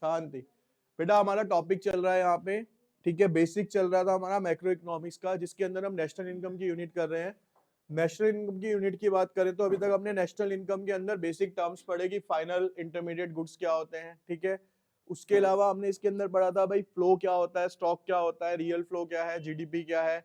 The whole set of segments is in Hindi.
शांति। बेटा हमारा टॉपिक चल रहा है यहाँ पे, ठीक है, बेसिक चल रहा था हमारा मैक्रो इकोनॉमिक्स का, जिसके अंदर हम नेशनल इनकम की यूनिट कर रहे हैं। नेशनल इनकम की यूनिट की बात करें तो अभी तक हमने नेशनल इनकम के अंदर बेसिक टर्म्स पढ़े कि फाइनल इंटरमीडिएट गुड्स क्या होते हैं, ठीक है। उसके अलावा हमने इसके अंदर पढ़ा था भाई फ्लो क्या होता है, स्टॉक क्या होता है, रियल फ्लो क्या है, जीडीपी क्या है।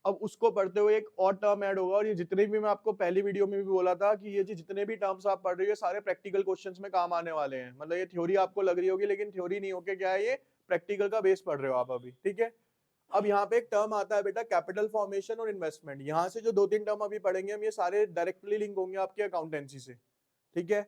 अब उसको पढ़ते हुए एक और टर्म ऐड होगा, और ये जितने भी मैं आपको पहली वीडियो में भी बोला था कि ये जितने भी टर्म्स आप पढ़ रहे हो सारे प्रैक्टिकल क्वेश्चंस में काम आने वाले हैं। मतलब ये थ्योरी आपको लग रही होगी, लेकिन थ्योरी नहीं होके क्या है, ये प्रैक्टिकल का बेस पढ़ रहे हो आप अभी, ठीक है। अब यहाँ पे एक टर्म आता है बेटा कैपिटल फॉर्मेशन और इन्वेस्टमेंट। यहाँ से जो 2-3 टर्म अभी पढ़ेंगे हम, ये सारे डायरेक्टली लिंक होंगे आपके अकाउंटेंसी से, ठीक है।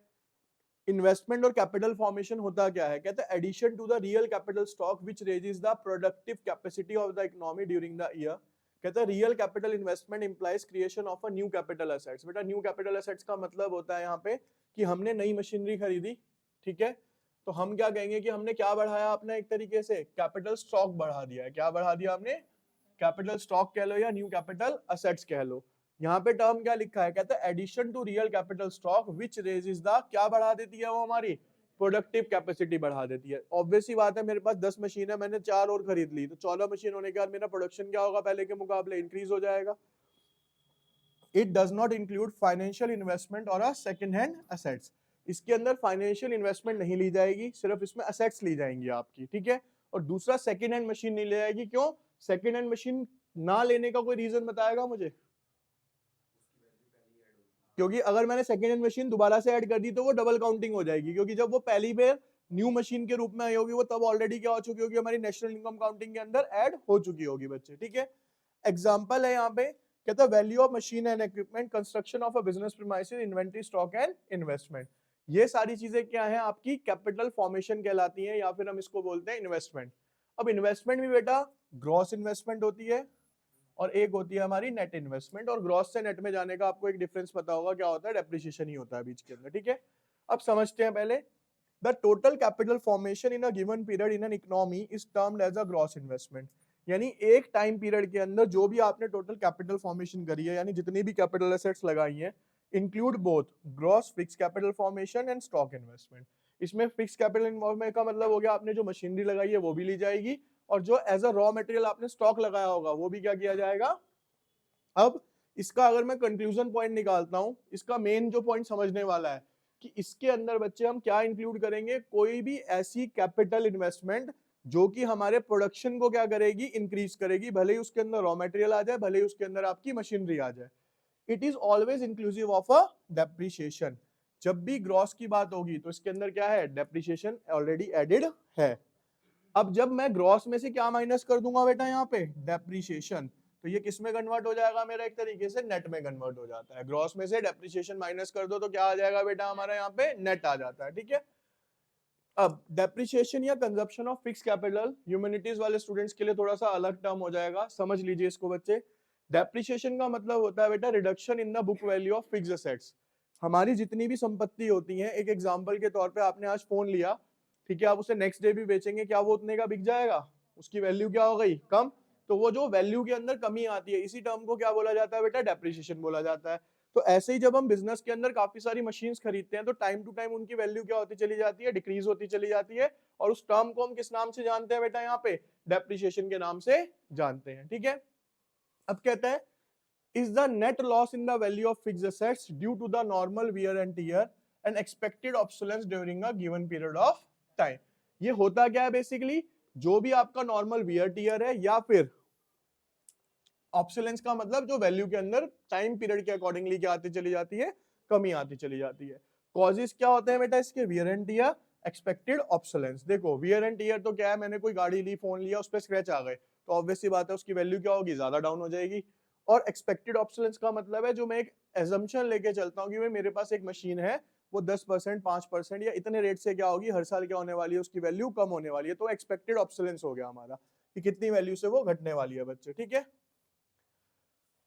इन्वेस्टमेंट और कैपिटल फॉर्मेशन होता क्या है, कहते हैं addition to the real capital stock which raises the productive capacity of the economy during the year. कहते हैं real capital investment implies creation of a new capital assets. बेटा न्यू कैपिटल एसेट्स का मतलब होता है यहाँ पे कि हमने नई मशीनरी खरीदी, ठीक है, तो हम क्या कहेंगे कि हमने क्या बढ़ाया अपना, एक तरीके से कैपिटल स्टॉक बढ़ा दिया है। क्या बढ़ा दिया हमने, कैपिटल स्टॉक कह लो या न्यू कैपिटल एसेट्स कह लो। यहाँ पे टर्म क्या लिखा है, कहता है addition to real capital stock which raises the, क्या बढ़ा देती है वो, हमारी प्रोडक्टिव कैपेसिटी बढ़ा देती है। ऑब्वियस सी बात है, मेरे पास 10 मशीन है, मैंने 4 और खरीद ली, तो 14 मशीन होने के बाद मेरा प्रोडक्शन क्या होगा, पहले के मुकाबले इंक्रीज हो जाएगा। It does not include financial investment और सेकंड हैंड एसेट्स। इसके अंदर फाइनेंशियल इन्वेस्टमेंट नहीं ली जाएगी, सिर्फ इसमें एसेट्स ली जाएंगी आपकी, ठीक है। और दूसरा सेकंड हैंड मशीन नहीं ली जाएगी, क्यों, सेकंड हैंड मशीन ना लेने का कोई रीजन बताएगा मुझे? क्योंकि अगर मैंने सेकंड हैंड मशीन दोबारा से ऐड कर दी तो वो डबल काउंटिंग हो जाएगी, क्योंकि जब वो पहली बार न्यू मशीन के रूप में आई होगी वो तब ऑलरेडी क्या हो चुकी होगी, हमारी नेशनल इनकम काउंटिंग के अंदर ऐड हो चुकी होगी बच्चे, ठीक है। एग्जांपल है यहाँ पे, कहता है value of machine and equipment, construction of a business premises, inventory, stock and investment. ये सारी चीजें क्या है, आपकी कैपिटल फॉर्मेशन कहलाती है, या फिर हम इसको बोलते हैं इन्वेस्टमेंट। अब इन्वेस्टमेंट भी बेटा ग्रॉस इन्वेस्टमेंट होती है और एक होती है हमारी नेट इन्वेस्टमेंट। और ग्रॉस से नेट में जाने का आपको एक डिफरेंस पता होगा, क्या होता है, डेप्रिसिएशन ही होता है बीच के अंदर, ठीक है। अब समझते हैं पहले, the total capital formation in a given period in an economy is termed as a gross investment. यानी एक टाइम पीरियड के अंदर जो भी आपने टोटल कैपिटल फॉर्मेशन करी है, यानी जितनी भी कैपिटल एसेट्स लगाई हैं, include both gross fix capital formation and stock investment. इसमें फिक्स कैपिटल इन्वॉल्वमेंट का मतलब हो गया आपने जो मशीनरी लगाई है वो भी ली जाएगी, और जो एज अ रॉ मटेरियल आपने स्टॉक लगाया होगा वो भी क्या किया जाएगा। अब इसका अगर मैं कंक्लूजन पॉइंट निकालता हूं, इसका मेन जो पॉइंट समझने वाला है कि इसके अंदर बच्चे हम क्या इंक्लूड करेंगे, कोई भी ऐसी कैपिटल इन्वेस्टमेंट जो कि हमारे प्रोडक्शन को क्या करेगी, इंक्रीज करेगी, भले ही उसके अंदर रॉ मटेरियल आ जाए, भले ही उसके अंदर आपकी मशीनरी आ जाए। It is always inclusive of a depreciation. जब भी ग्रॉस की बात होगी तो इसके अंदर क्या है, डेप्रिसिएशन ऑलरेडी एडेड है। अब जब मैं ग्रॉस में से क्या माइनस कर दूंगा बेटा, यहाँ पे डेप्रिसिएशन, तो ये किस में कन्वर्ट हो जाएगा मेरा, एक तरीके से नेट में कन्वर्ट हो जाता है। ग्रॉस में से डेप्रिसिएशन माइनस कर दो तो क्या आ जाएगा बेटा, हमारा यहाँ पे नेट आ जाता है, ठीक है। अब डेप्रिसिएशन या consumption of fix capital humanities वाले स्टूडेंट्स के लिए थोड़ा सा अलग टर्म हो जाएगा, समझ लीजिए इसको बच्चे। डेप्रिसिएशन का मतलब होता है बेटा reduction in the book value of fixed assets. हमारी जितनी भी संपत्ति होती है, एक एग्जांपल के तौर पे आपने आज फोन लिया, ठीक है, आप उसे नेक्स्ट डे भी बेचेंगे, क्या वो उतने का बिक जाएगा, उसकी वैल्यू क्या हो गई, कम। तो वो जो वैल्यू के अंदर कमी आती है, इसी टर्म को क्या बोला जाता है बेटा, डेप्रिसिएशन बोला जाता है। तो ऐसे ही जब हम बिजनेस के अंदर काफी सारी मशीन्स खरीदते हैं तो टाइम टू टाइम उनकी वैल्यू क्या होती चली जाती है, डिक्रीज होती चली जाती है, और उस टर्म को हम किस नाम से जानते हैं बेटा, यहाँ पे डेप्रिसिएशन के नाम से जानते हैं, ठीक है। अब कहते हैं is the net loss in the value of fixed assets due to the normal wear and tear and expected obsolescence during a given period of time। ये होता क्या है बेसिकली, जो भी आपका नॉर्मल वियर टीयर है या फिर ऑब्सोलेंस का मतलब जो वैल्यू के अंदर टाइम पीरियड के अकॉर्डिंगली क्या आती चली जाती है, कमी आती चली जाती है। कॉजेस क्या होते हैं बेटा इसके, wear and tier, expected obsolescence. देखो वियर एंड टियर तो क्या है, मैंने कोई गाड़ी ली, फोन लिया, उस पर स्क्रैच आ गए, तो ऑब्वियस सी बात है उसकी वैल्यू क्या होगी, ज्यादा डाउन हो जाएगी। और एक्सपेक्टेड ऑब्सोलेंस का मतलब है जो मैं एक एजम्पशन लेके चलता हूँ कि भाई मेरे पास एक मशीन है, वो 10%, 5% या इतने रेट से क्या होगी, हर साल क्या होने वाली है, उसकी वैल्यू कम होने वाली है। तो एक्सपेक्टेड ऑब्सोलेंस हो गया हमारा कि कितनी वैल्यू से वो घटने वाली है बच्चे, ठीक है।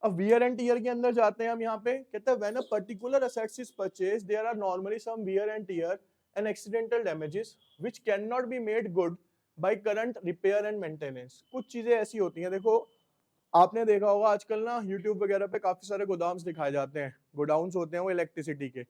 अब वियर एंड टीयर के अंदर जाते हैं हम, यहाँ पे कहते हैं when a particular assets is purchased there are normally some wear and tear and accidental damages which can not be made good by current repair and maintenance. कुछ चीजें ऐसी होती हैं, देखो आपने देखा होगा आजकल ना यूट्यूब वगैरह पे काफी सारे गोदाम्स दिखाए जाते हैं, गोडाउन्स होते हैं वो इलेक्ट्रिसिटी के।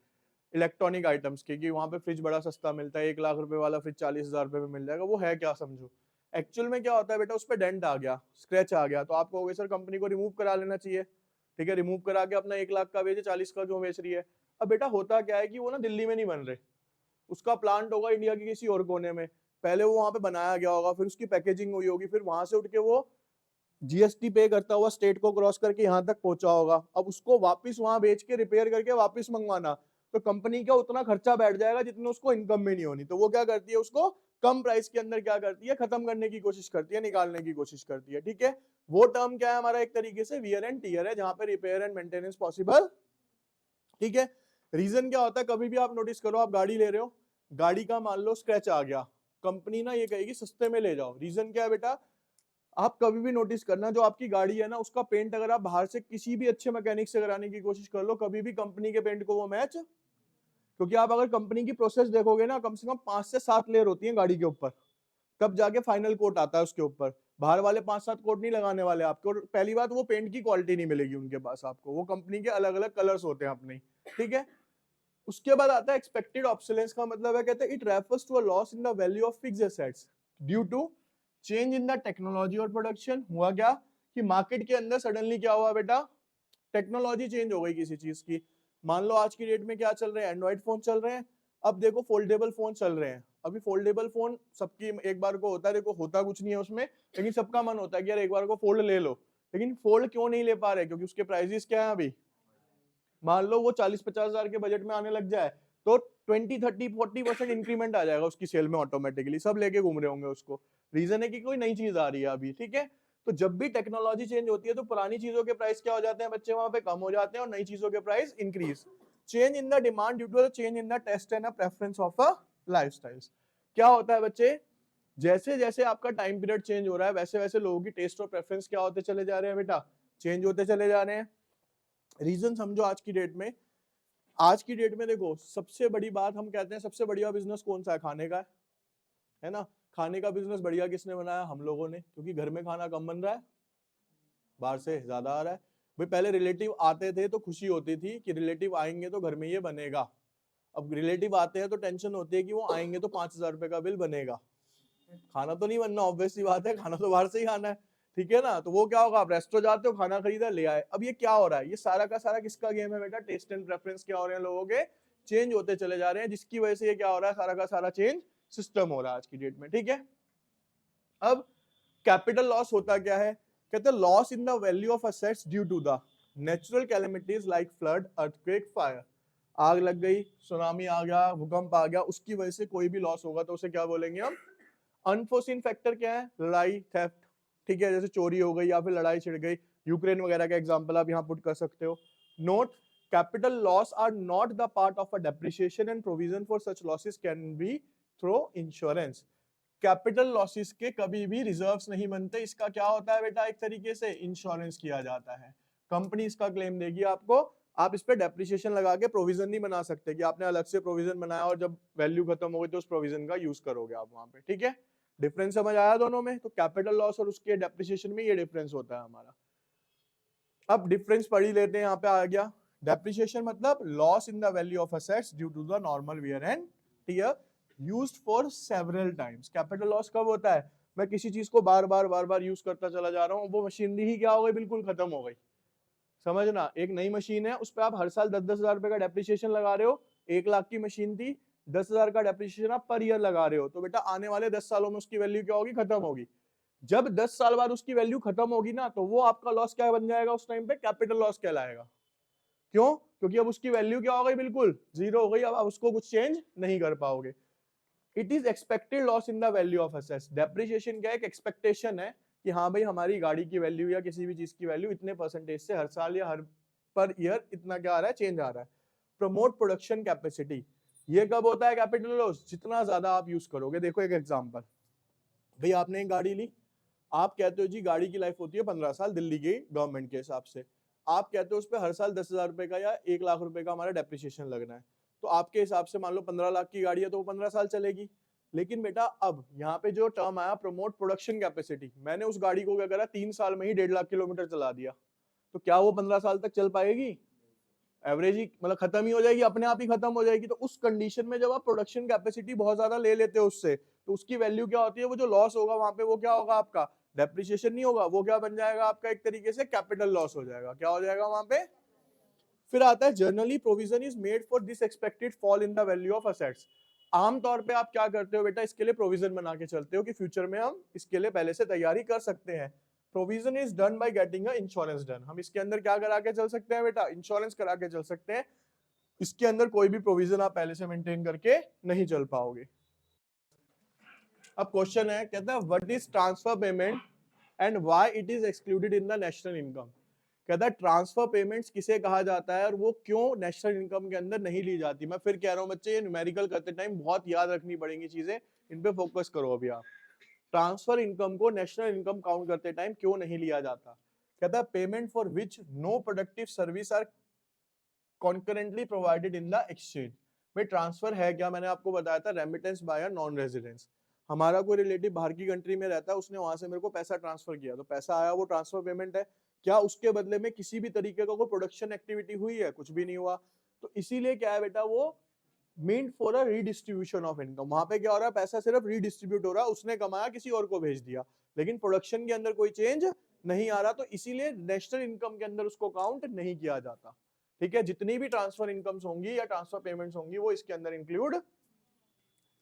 इलेक्ट्रॉनिक आइटम्स के, कि वहां पे फ्रिज बड़ा सस्ता मिलता है, 1 लाख रुपए वाला फ्रिज 40,000 रुपए में मिल जाएगा, वो है क्या समझो। एक्चुअल में क्या होता है बेटा, उस पर डेंट आ गया, स्क्रैच आ गया, तो आप कहोगे सर कंपनी को रिमूव करा लेना चाहिए, ठीक है, रिमूव करा के अपना 1 लाख का बेचे, 40 का क्यों बेच रही है। अब बेटा होता क्या है कि वो ना दिल्ली में नहीं बन रहे, उसका प्लांट होगा इंडिया के किसी और कोने में, पहले वो वहां पे बनाया गया होगा, फिर उसकी पैकेजिंग हुई होगी, फिर वहां से उठ के वो जीएसटी पे करता हुआ स्टेट को क्रॉस करके यहाँ तक पहुंचा होगा, अब उसको वापस वहां बेच के रिपेयर करके वापस मंगवाना, तो कंपनी का उतना खर्चा बैठ जाएगा जितने उसको इनकम में नहीं होनी, तो वो क्या करती है, उसको कम प्राइस के अंदर क्या करती है, खत्म करने की कोशिश करती है, निकालने की कोशिश करती है, ठीक है। वो टर्म क्या है हमारा, एक तरीके से वियर एंड टियर है, जहां पे रिपेयर एंड मेंटेनेंस पॉसिबल, ठीक है। रीजन क्या होता है, कभी भी आप नोटिस करो, आप गाड़ी ले रहे हो, गाड़ी का मान लो स्क्रैच आ गया, कंपनी ना ये कहेगी सस्ते में ले जाओ, रीजन क्या है बेटा, आप कभी भी नोटिस करना, जो आपकी गाड़ी है ना, उसका पेंट अगर आप बाहर से किसी भी अच्छे मैकेनिक से कराने की कोशिश कर लो, कभी भी कंपनी के पेंट को वो मैच, क्योंकि आप अगर कंपनी की प्रोसेस देखोगे ना, कम से कम 5 से 7 लेयर होती है गाड़ी के ऊपर, तब जाके फाइनल कोट आता है उसके ऊपर, बाहर वाले 5-7 कोट नहीं लगाने वाले आपको, और पहली बात वो पेंट की क्वालिटी नहीं मिलेगी उनके पास आपको, वो कंपनी के अलग अलग कलर्स होते हैं अपने, ठीक है। उसके बाद आता है एक्सपेक्टेड ऑब्सोलेंस, का मतलब है, कहते हैं it refers to a loss in the value of fixed assets due to change in the technology और प्रोडक्शन। हुआ क्या कि मार्केट के अंदर सडनली क्या हुआ बेटा, टेक्नोलॉजी चेंज हो गई किसी चीज की, मान लो आज की डेट में क्या चल रहे हैं, एंड्रॉइड फोन चल रहे हैं, अब देखो फोल्डेबल फोन चल रहे हैं, अभी फोल्डेबल फोन सबकी एक बार को होता है, देखो होता कुछ नहीं है उसमें, लेकिन सबका मन होता है कि यार एक बार को फोल्ड ले लो, लेकिन फोल्ड क्यों नहीं ले पा रहे, क्योंकि उसके प्राइसेस क्या है अभी, मान लो वो 40-50 हजार के बजट में आने लग जाए, तो 20-30-40% इंक्रीमेंट आ जाएगा उसकी सेल में ऑटोमेटिकली, सब लेके घूम रहे होंगे उसको, रीजन है कि कोई नई चीज आ रही है अभी, ठीक है। तो जब भी टेक्नोलॉजी चेंज होती है तो पुरानी चीजों के प्राइस क्या हो जाते हैं बच्चे, वहां पे कम हो जाते हैं, और नई चीजों के price increase. Change in the demand due to the change in the taste and preference of a lifestyles. क्या होता है बच्चे, जैसे जैसे आपका टाइम पीरियड चेंज हो रहा है, वैसे वैसे लोगों की टेस्ट और प्रेफरेंस क्या होते चले जा रहे हैं बेटा, चेंज होते चले जा रहे हैं। रीजन समझो, आज की डेट में देखो, सबसे बड़ी बात हम कहते हैं, सबसे बढ़िया बिजनेस कौन सा है, खाने का है ना। खाने का बिजनेस बढ़िया किसने बनाया, हम लोगों ने, क्योंकि घर में खाना कम बन रहा है, बाहर से ज्यादा आ रहा है। भाई पहले रिलेटिव आते थे तो खुशी होती थी कि रिलेटिव आएंगे तो घर में ये बनेगा, अब रिलेटिव आते हैं तो टेंशन होती है कि वो आएंगे तो 5,000 रुपए का बिल बनेगा, खाना तो नहीं बनना, ऑब्वियस सी बात है, खाना तो बाहर से ही खाना है, ठीक है ना। तो वो क्या होगा, आप रेस्टोरेंट जाते हो, खाना खरीदा ले आए, अब ये क्या हो रहा है, ये सारा का सारा किसका गेम है बेटा, टेस्ट एंड प्रेफरेंस क्या हो रहे हैं लोगों के, चेंज होते चले जा रहे हैं, जिसकी वजह से ये क्या हो रहा है, सारा का सारा चेंज सिस्टम हो रहा है आज की डेट में, ठीक है। अब कैपिटल लॉस होता क्या है, कहते हैं loss in the value of assets due to the natural calamities like flood, earthquake, fire, आग लग गई, सुनामी आ गया, भूकंप आ गया, उसकी वजह से कोई भी लॉस होगा तो उसे क्या बोलेंगे हम। अनफोर्सीन फैक्टर क्या है, लड़ाई, थेफ्ट, ठीक है, जैसे चोरी हो गई या फिर लड़ाई छिड़ गई, यूक्रेन वगैरह का एग्जांपल आप यहां पुट कर सकते हो। Note, capital loss are not the part of a depreciation and provision for such losses can be through insurance. Capital losses के कभी भी रिजर्व्स नहीं बनते, इसका क्या होता है बेटा, एक तरीके से इंश्योरेंस किया जाता है, कंपनी इसका क्लेम देगी आपको, आप इस पे डेप्रिसिएशन लगा के प्रोविजन नहीं बना सकते कि आपने अलग से प्रोविजन बनाया और जब वैल्यू खत्म हो गई तो उस प्रोविजन का यूज करोगे आप वहां पे, ठीक है। डिफरेंस समझ आया दोनों में, तो कैपिटल लॉस और उसके डेप्रिसिएशन में ये डिफरेंस होता है हमारा। अब डिफरेंस पढ़ ही लेते हैं, यहाँ पे आ गया, डेप्रिसिएशन मतलब loss in the value of assets due to the normal wear and tear used for several times. Capital loss कब होता है, मैं किसी चीज को बार बार यूज करता चला जा रहा हूँ, वो मशीनरी ही क्या हो गई, बिल्कुल खत्म हो गई, समझना, एक नई मशीन है, उस पर आप हर साल 10-10 हजार रुपए का डेप्रिसिएशन लगा रहे हो, 1 लाख की मशीन थी, 10,000 का डेप्रिसिएशन आप पर ईयर लगा रहे हो, तो बेटा आने वाले 10 सालों में उसकी वैल्यू क्या होगी, खत्म होगी। जब 10 साल बाद उसकी वैल्यू खत्म होगी ना, तो वो आपका लॉस क्या बन जाएगा, उस टाइम पे कैपिटल लॉस कहलाएगा। क्यों, क्योंकि अब उसकी वैल्यू क्या हो गई, बिल्कुल जीरो हो गई, अब आप उसको कुछ चेंज नहीं कर पाओगे। It is expected loss in the value of assets. Depreciation क्या है, एक एक्सपेक्टेशन है कि हाँ भाई हमारी गाड़ी की वैल्यू या किसी भी चीज की वैल्यू इतने परसेंटेज से हर साल या हर पर ईयर इतना क्या आ रहा है, चेंज आ रहा है। प्रमोट प्रोडक्शन कैपेसिटी, ये कब होता है कैपिटल लॉस, जितना ज्यादा आप यूज करोगे। देखो एक एग्जांपल, भाई आपने एक गाड़ी ली, आप कहते हो जी गाड़ी की लाइफ होती है 15 साल दिल्ली की गवर्नमेंट के हिसाब से, आप कहते हो उस पर हर साल 10,000 रुपए का या 1 लाख रुपए का हमारा डेप्रिसिएशन लगना है, तो आपके हिसाब से मान लो 15 लाख की गाड़ी है तो वो 15 साल चलेगी। लेकिन बेटा अब यहाँ पे जो टर्म आया प्रमोट प्रोडक्शन कैपेसिटी, मैंने उस गाड़ी को क्या करा, 3 साल में ही 1.5 लाख किलोमीटर चला दिया, तो क्या वो 15 साल तक चल पाएगी, एवरेज ही मतलब खत्म ही हो जाएगी, अपने आप ही खत्म हो जाएगी। तो उस कंडीशन में जब आप प्रोडक्शन कैपेसिटी बहुत ज्यादा ले लेते हो उससे, तो उसकी वैल्यू क्या होती है, वो जो लॉस होगा वहां पे वो क्या होगा आपका, डेप्रिसिएशन नहीं होगा, वो क्या बन जाएगा आपका, एक तरीके से कैपिटल लॉस हो जाएगा। क्या हो जाएगा वहां पे? फिर आता है generally provision is made for this expected fall in the value of assets. आमतौर पे आप क्या करते हो बेटा, इसके लिए प्रोविजन बना के चलते हो कि फ्यूचर में हम इसके लिए पहले से तैयारी कर सकते हैं। Provision is done by getting a insurance done. हम इसके अंदर क्या करा के चल सकते हैं बेटा, इंश्योरेंस करा के चल सकते हैं। इसके अंदर कोई भी प्रोविजन आप पहले से मेंटेन करके नहीं चल पाओगे। अब क्वेश्चन है, कहता है what is transfer payment and why it is excluded in the national income. कहता है ट्रांसफर पेमेंट्स किसे कहा जाता है और वो क्यों नेशनल इनकम के अंदर नहीं ली जाती। मैं फिर कह रहा हूं बच्चे, ये न्यूमेरिकल करते टाइम बहुत याद रखनी पड़ेंगी चीजें, इन पे फोकस करो अभी आप। ट्रांसफर इनकम को नेशनल इनकम काउंट करते टाइम क्यों नहीं लिया जाता। कहता है payment for which no productive service are concurrently provided in the exchange. में ट्रांसफर है क्या, मैंने आपको बताया था, remittance by a non residence. हमारा कोई रिलेटिव बाहर की कंट्री में रहता है, उसने वहां से मेरे को पैसा ट्रांसफर किया, तो पैसा आया, वो ट्रांसफर पेमेंट है। क्या उसके बदले में किसी भी तरीके का कोई प्रोडक्शन एक्टिविटी हुई है? कुछ भी नहीं हुआ। तो इसीलिए क्या है बेटा, वो mean for a redistribution of income. वहां पे क्या हो रहा है, पैसा सिर्फ रीडिस्ट्रीब्यूट हो रहा है, उसने कमाया किसी और को भेज दिया, लेकिन प्रोडक्शन के अंदर कोई चेंज नहीं आ रहा। तो इसीलिए नेशनल इनकम के अंदर उसको काउंट नहीं किया जाता। ठीक है, जितनी भी ट्रांसफर इनकम्स होंगी या ट्रांसफर पेमेंट्स होंगी वो इसके अंदर इंक्लूड।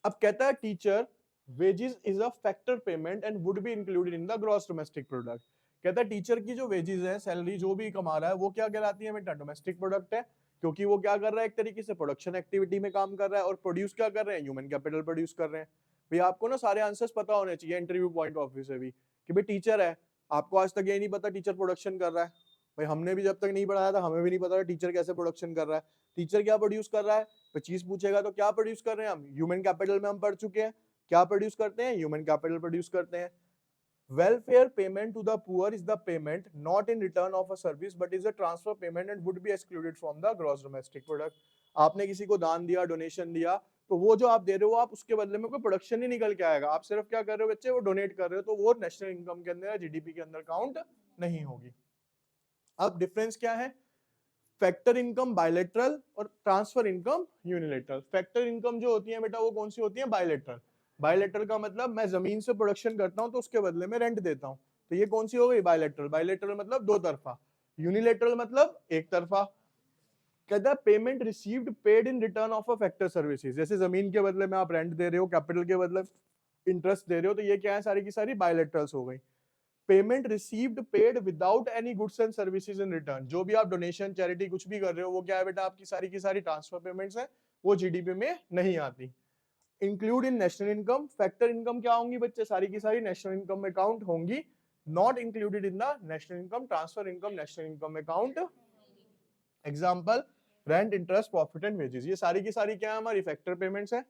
अब कहता है teacher wages is a factor payment and would be included in the gross domestic product. कहता है टीचर की जो वेजेस है, सैलरी जो भी कमा रहा है, वो क्या कहलाती है बेटा, डोमेस्टिक प्रोडक्ट है, क्योंकि वो क्या कर रहा है, एक तरीके से प्रोडक्शन एक्टिविटी में काम कर रहा है, और प्रोड्यूस क्या कर रहे हैं, ह्यूमन कैपिटल प्रोड्यूस कर रहे हैं। भाई आपको ना सारे आंसर्स पता होने चाहिए इंटरव्यू पॉइंट ऑफ व्यू से भी, कि भाई टीचर है, आपको आज तक ये नहीं पता टीचर प्रोडक्शन कर रहा है। भाई हमने भी जब तक नहीं पढ़ाया था, हमें भी नहीं पता था टीचर कैसे प्रोडक्शन कर रहा है। टीचर क्या प्रोड्यूस कर रहा है, 25 पूछेगा तो क्या प्रोड्यूस कर रहे हैं हम, ह्यूमन कैपिटल में हम पढ़ चुके हैं, क्या प्रोड्यूस करते हैं, ह्यूमन कैपिटल प्रोड्यूस करते हैं। Welfare payment to the poor is the payment not in return of a service but is a transfer payment and would be excluded from the gross domestic product. आपने किसी को दान दिया, डोनेशन दिया, तो वो जो आप दे रहे हो, आप उसके बदले में कोई प्रोडक्शन नहीं निकल के आएगा, आप सिर्फ क्या कर रहे हो बच्चे, वो डोनेट कर रहे हो, तो वो नेशनल इनकम के अंदर, जीडीपी के अंदर काउंट नहीं होगी। अब डिफरेंस क्या है, फैक्टर इनकम बायलेटरल और transfer income unilateral. Factor income जो होती है बेटा, वो कौन सी होती है, बायलेटरल। बायलेटरल का मतलब मैं जमीन से प्रोडक्शन करता हूं तो उसके बदले में रेंट देता हूं, तो ये कौन सी हो गई, बायलेटरल। बायलेटरल मतलब दो तरफा, यूनिलेटरल मतलब एक तरफा। कहता है payment received paid in return of a factor services. जैसे जमीन के बदले में आप रेंट दे रहे हो, कैपिटल के बदले इंटरेस्ट दे रहे हो, तो ये क्या है, सारी की सारी बायलेटरल्स हो गई। Payment received paid without any goods and services in return. जो भी आप डोनेशन, चैरिटी कुछ भी कर रहे हो, वो क्या है बेटा, आपकी सारी की सारी ट्रांसफर पेमेंट्स है, वो जीडीपी में नहीं आती। Include in national income. Factor income क्या होंगी बच्चे, सारी की सारी नेशनल इनकम में काउंट होंगी। Not included in the national income. Transfer income national income में count. Example, rent, interest, profit and wages, ये सारी की सारी क्या है, हमारी फैक्टर पेमेंट्स है।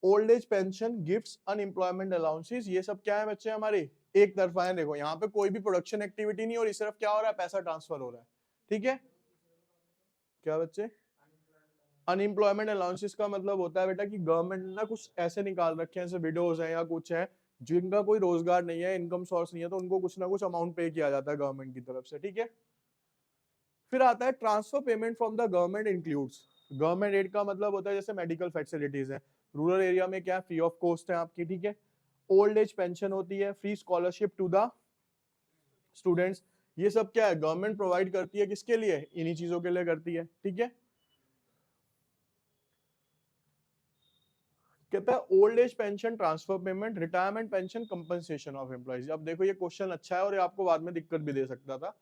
Old age pension, gifts, unemployment allowances, ये सब क्या है बच्चे हमारे, एक तरफा है। देखो यहाँ पे कोई भी प्रोडक्शन एक्टिविटी नहीं हो रही, सिर्फ क्या हो रहा है, पैसा ट्रांसफर हो रहा है। ठीक है, क्या बच्चे, अनएम्प्लॉयमेंट अलाउंसेस का मतलब होता है बेटा कि गवर्नमेंट ने ना कुछ ऐसे निकाल रखे हैं, जैसे विडोज हैं या कुछ है, जिनका कोई रोजगार नहीं है, इनकम सोर्स नहीं है, तो उनको कुछ ना कुछ अमाउंट पे किया जाता है गवर्नमेंट की तरफ से। ठीक है, फिर आता है transfer payment from the government includes. Government aid का मतलब होता है जैसे मेडिकल फैसिलिटीज है, रूरल एरिया में क्या फ्री ऑफ कॉस्ट है आपकी। ठीक है, ओल्ड एज पेंशन होती है, free scholarship to the students, ये सब क्या है, गवर्नमेंट प्रोवाइड करती है, किसके लिए, इन्हीं चीजों के लिए करती है। ठीक है, कहता है old age pension transfer payment, retirement pension compensation of employees. अब देखो ये क्वेश्चन अच्छा है और ये आपको बाद में दिक्कत भी दे सकता था।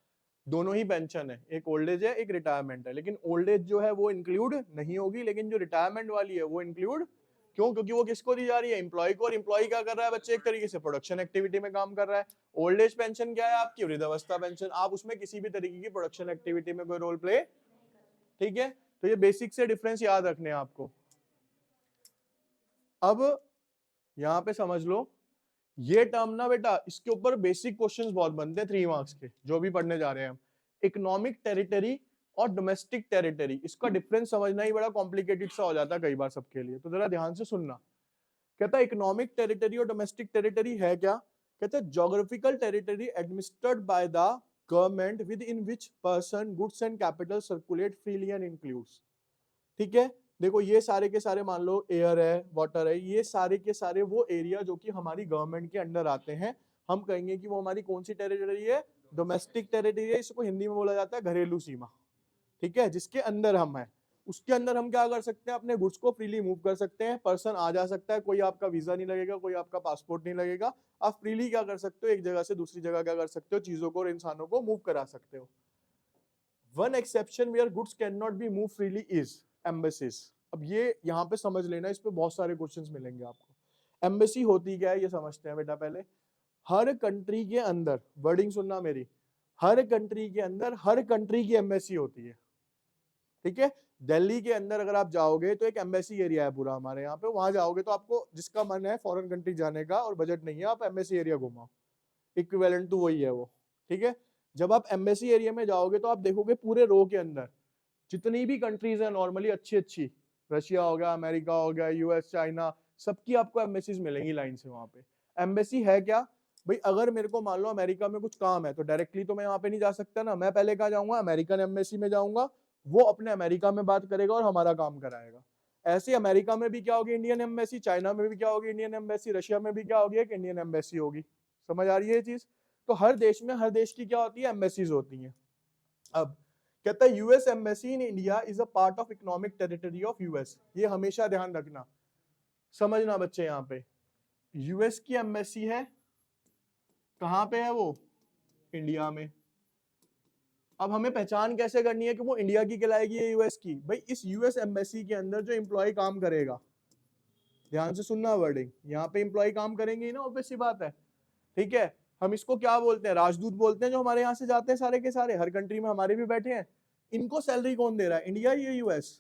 दोनों ही पेंशन है, एक ओल्ड एज है, एक रिटायरमेंट है, लेकिन ओल्ड एज जो है वो इंक्लूड नहीं होगी, लेकिन जो रिटायरमेंट वाली है वो इंक्लूड। क्यों, क्योंकि वो किसको दी जा रही है, एम्प्लॉय को, और एम्प्लॉय क्या कर रहा है बच्चे, एक तरीके से प्रोडक्शन एक्टिविटी में काम कर रहा है। ओल्ड एज पेंशन क्या है आपकी, वृद्धावस्था पेंशन, आप उसमें किसी भी तरीके की प्रोडक्शन एक्टिविटी में कोई रोल प्ले। ठीक है, तो ये बेसिक से डिफरेंस याद रखने हैं आपको। अब यहां पे समझ लो, ये टर्म ना बेटा, इसके ऊपर बेसिक क्वेश्चंस बहुत बनते हैं 3 मार्क्स के, जो भी पढ़ने जा रहे हैं हम। इकोनॉमिक टेरिटरी और डोमेस्टिक टेरिटरी, इसका डिफरेंस समझना ही बड़ा कॉम्प्लिकेटेड सा हो जाता है कई बार सबके लिए, तो जरा ध्यान से सुनना। कहता है इकोनॉमिक टेरिटरी और डोमेस्टिक टेरिटरी है क्या, कहते हैं geographical territory administered by the government with in which person goods and capital circulate freely and includes. ठीक है, देखो ये सारे के सारे मान लो एयर है, वाटर है, ये सारे के सारे वो एरिया जो कि हमारी गवर्नमेंट के अंडर आते हैं, हम कहेंगे कि वो हमारी कौन सी टेरिटरी है, डोमेस्टिक टेरिटरी है, इसको हिंदी में बोला जाता है घरेलू सीमा। ठीक है, जिसके अंदर हम हैं, उसके अंदर हम क्या कर सकते हैं, अपने गुड्स को फ्रीली मूव कर सकते हैं, पर्सन आ जा सकता है, कोई आपका वीजा नहीं लगेगा, कोई आपका पासपोर्ट नहीं लगेगा, आप फ्रीली क्या कर सकते हो, एक जगह से दूसरी जगह क्या कर सकते हो, चीजों को और इंसानों को मूव करा सकते हो। One exception where goods can not be move freely is embassies. अब ये यहाँ पे समझ लेना, इस पे बहुत सारे क्वेश्चंस मिलेंगे आपको। एम्बेसी होती क्या है ये समझते हैं बेटा पहले। हर कंट्री के अंदर, वर्डिंग सुनना मेरी, हर कंट्री के अंदर हर कंट्री की एम्बेसी होती है। ठीक है, दिल्ली के अंदर अगर आप जाओगे तो एक एम्बेसी एरिया है पूरा हमारे यहाँ पे, वहां जाओगे तो आपको जिसका मन है फॉरेन कंट्री जाने का और बजट नहीं है, आप एम्बेसी एरिया घुमाओ, इक्विवेलेंट टू वही है वो। ठीक है, जब आप एम्बेसी एरिया में जाओगे तो आप देखोगे पूरे रो के अंदर जितनी भी कंट्रीज है नॉर्मली अच्छी अच्छी, रशिया हो गया, अमेरिका हो गया, यूएस, चाइना, सबकी आपको एम्बेसीज मिलेंगी लाइन से। वहां पे एम्बेसी है क्या भाई, अगर मेरे को मान लो अमेरिका में कुछ काम है तो डायरेक्टली तो मैं वहां पे नहीं जा सकता ना, मैं पहले कहाँ जाऊंगा, अमेरिकन एम्बेसी में जाऊंगा, वो अपने अमेरिका में बात करेगा और हमारा काम कराएगा। ऐसे अमेरिका में भी क्या होगी, इंडियन एम्बेसी, चाइना में भी क्या होगी, इंडियन एम्बेसी, रशिया में भी क्या होगी, एक इंडियन एम्बेसी होगी। समझ आ रही है ये चीज। तो हर देश में हर देश की क्या होती है, एम्बेसीज होती हैं। अब कहता है US embassy in India is a part of economic territory of US. ये हमेशा ध्यान रखना, समझना बच्चे। यहाँ पे यूएस की एम्बेसी है, कहां पे है वो, इंडिया में। अब हमें पहचान कैसे करनी है कि वो इंडिया की कहलाएगी या यूएस की। भाई इस यूएस एम्बेसी के अंदर जो एम्प्लॉय काम करेगा, ध्यान से सुनना वर्डिंग, यहाँ पे एम्प्लॉय काम करेंगे ही ना, ऑब्वियस सी बात है। ठीक है, हम इसको क्या बोलते हैं, राजदूत बोलते हैं, जो हमारे यहाँ से जाते हैं सारे के सारे, हर कंट्री में हमारे भी बैठे हैं। इनको सैलरी कौन दे रहा है, इंडिया या यूएस।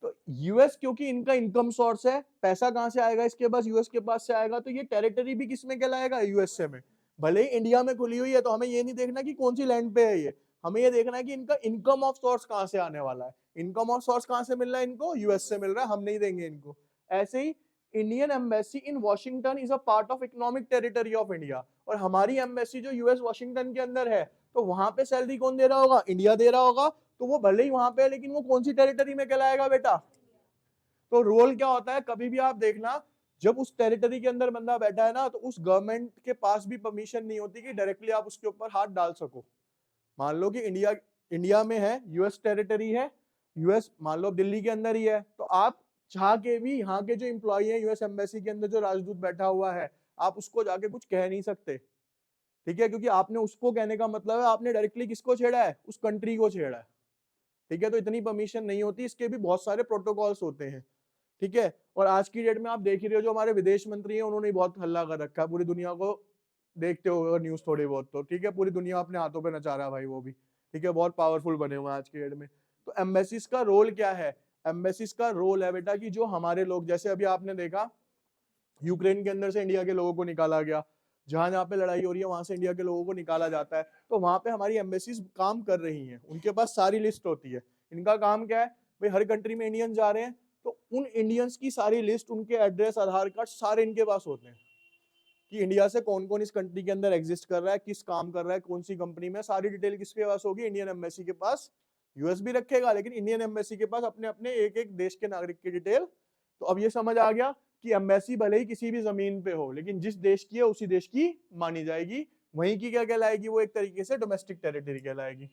तो यूएस क्योंकि इनका इनकम सोर्स है, पैसा कहां से आएगा इसके पास, यूएस के पास से आएगा, तो ये टेरिटरी भी किस में कहलाएगा, यूएसए में। भले ही इंडिया में खुली हुई है, तो हमें ये नहीं देखना कि कौन सी लैंड पे है ये, हमें ये देखना है कि इनका इनकम ऑफ सोर्स कहां से आने वाला है। इनकम ऑफ सोर्स कहां से मिल रहा है इनको, यूएस से मिल रहा है, हम नहीं देंगे इनको। ऐसे ही Indian embassy in Washington is a part of economic territory of India, और हमारी एम्बेसी जो यूएस वॉशिंगटन के अंदर है, तो वहां पे सैलरी कौन दे रहा होगा, इंडिया दे रहा होगा। तो वो भले ही वहां पे है, लेकिन वो कौन सी टेरिटरी में कहलाएगा बेटा। तो रोल क्या होता है, कभी भी आप देखना, जब उस टेरिटरी के अंदर बंदा बैठा है ना, तो उस गवर्नमेंट के पास भी परमिशन नहीं होती कि डायरेक्टली आप उसके ऊपर हाथ डाल सको। मान लो कि इंडिया में है, यूएस टेरिटरी है, यूएस मान लो दिल्ली के अंदर ही है, तो आप चाह के भी यहाँ के जो एम्प्लॉय है यूएस एम्बेसी के अंदर, जो राजदूत बैठा हुआ है, आप उसको जाके कुछ कह नहीं सकते। ठीक है, क्योंकि आपने उसको कहने का मतलब है आपने डायरेक्टली किसको छेड़ा है, उस कंट्री को छेड़ा है। ठीक है, तो इतनी परमिशन नहीं होती, इसके भी बहुत सारे प्रोटोकॉल्स होते हैं। ठीक है, और आज की डेट में आप देख ही रहे हो, जो हमारे विदेश मंत्री हैं उन्होंने बहुत हल्ला कर रखा है, पूरी दुनिया को देखते हो न्यूज थोड़ी बहुत तो। ठीक है, पूरी दुनिया अपने हाथों पे नचा रहा है भाई वो भी। ठीक है, बहुत पावरफुल बने हुए हैं आज की डेट में। तो एम्बेसीज का रोल क्या है, एम्बेसीज का रोल है बेटा कि जो हमारे लोग, जैसे अभी आपने देखा यूक्रेन के अंदर से इंडिया के लोगों को निकाला गया, जहां जहां पे लड़ाई हो रही है वहां से इंडिया के लोगों को निकाला जाता है, तो वहां पे हमारी एम्बेसीज काम कर रही हैं, उनके पास सारी लिस्ट होती है। इनका काम क्या है भाई, हर कंट्री में इंडियंस जा रहे हैं, तो उन इंडियंस की सारी लिस्ट, उनके एड्रेस, आधार कार्ड सारे इनके पास होते हैं, कि इंडिया से कौन कौन इस कंट्री के अंदर एग्जिस्ट कर रहा है, किस काम कर रहा है, कौन सी कंपनी में, सारी डिटेल किसके पास होगी, इंडियन एम्बेसी के पास। यूएस भी रखेगा, लेकिन इंडियन एम्बेसी के पास अपने अपने एक एक देश के नागरिक की डिटेल। तो अब ये समझ आ गया कि एम्बेसी भले ही किसी भी जमीन पे हो, लेकिन जिस देश की है उसी देश की मानी जाएगी, वहीं की क्या कहलाएगी, वो एक तरीके से डोमेस्टिक टेरिटरी कहलाएगी।